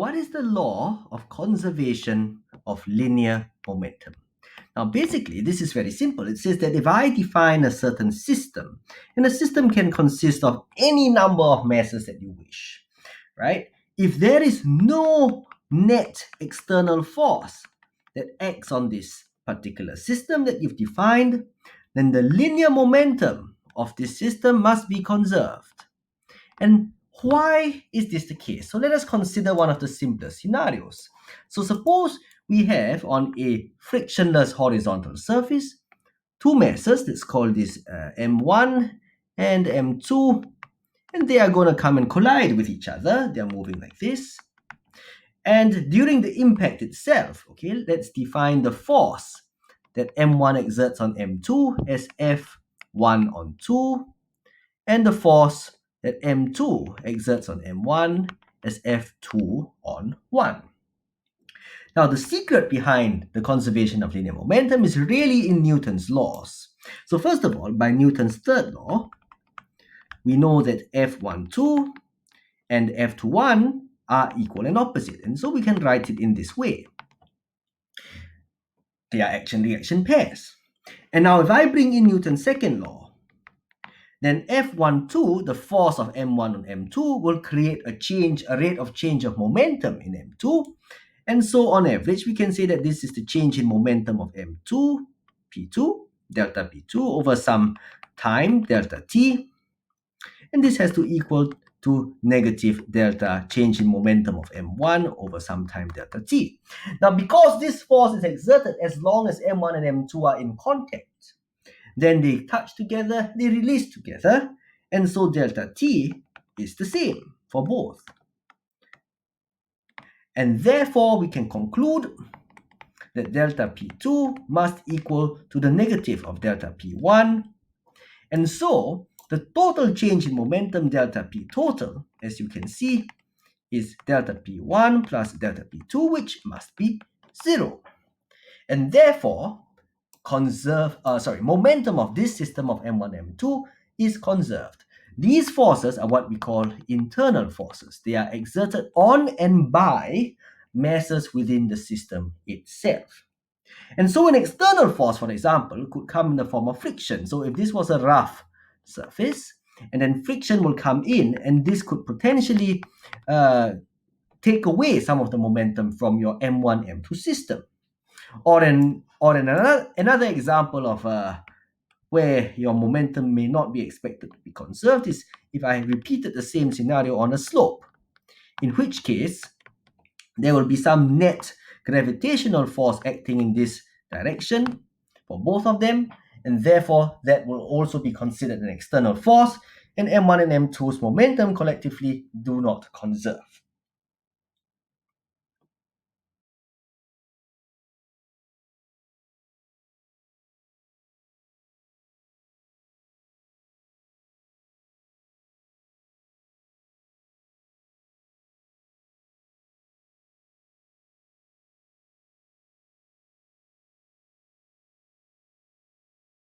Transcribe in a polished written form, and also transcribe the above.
what is the law of conservation of linear momentum? Now, basically, this is very simple. It says that if I define a certain system, and a system can consist of any number of masses that you wish, right? If there is no net external force that acts on this particular system that you've defined, then the linear momentum of this system must be conserved. And why is this the case? So let us consider one of the simplest scenarios. So suppose we have on a frictionless horizontal surface two masses, let's call this M1 and M2, and they are going to come and collide with each other. They're moving like this. And during the impact itself, okay, let's define the force that M1 exerts on M2 as F1 on 2, and the force that M2 exerts on M1 as F2 on 1. Now, the secret behind the conservation of linear momentum is really in Newton's laws. So first of all, by Newton's third law, we know that F12 and F21 are equal and opposite. And so we can write it in this way. They are action-reaction pairs. And now if I bring in Newton's second law, then F12, the force of M1 on M2, will create a rate of change of momentum in M2. And so on average, we can say that this is the change in momentum of M2, P2, delta P2 over some time, delta T. And this has to equal to negative delta change in momentum of M1 over some time delta T. Now, because this force is exerted as long as M1 and M2 are in contact, then they touch together, they release together, and so delta T is the same for both. And therefore, we can conclude that delta P2 must equal to the negative of delta P1. And so, the total change in momentum delta P total, as you can see, is delta P1 plus delta P2, which must be 0. And therefore, momentum of this system of M1, M2 is conserved. These forces are what we call internal forces. They are exerted on and by masses within the system itself. And so an external force, for example, could come in the form of friction. So if this was a rough surface, and then friction will come in, and this could potentially take away some of the momentum from your M1, M2 system. Or another example of where your momentum may not be expected to be conserved is if I repeated the same scenario on a slope, in which case there will be some net gravitational force acting in this direction for both of them, and therefore that will also be considered an external force, and M1 and M2's momentum collectively do not conserve.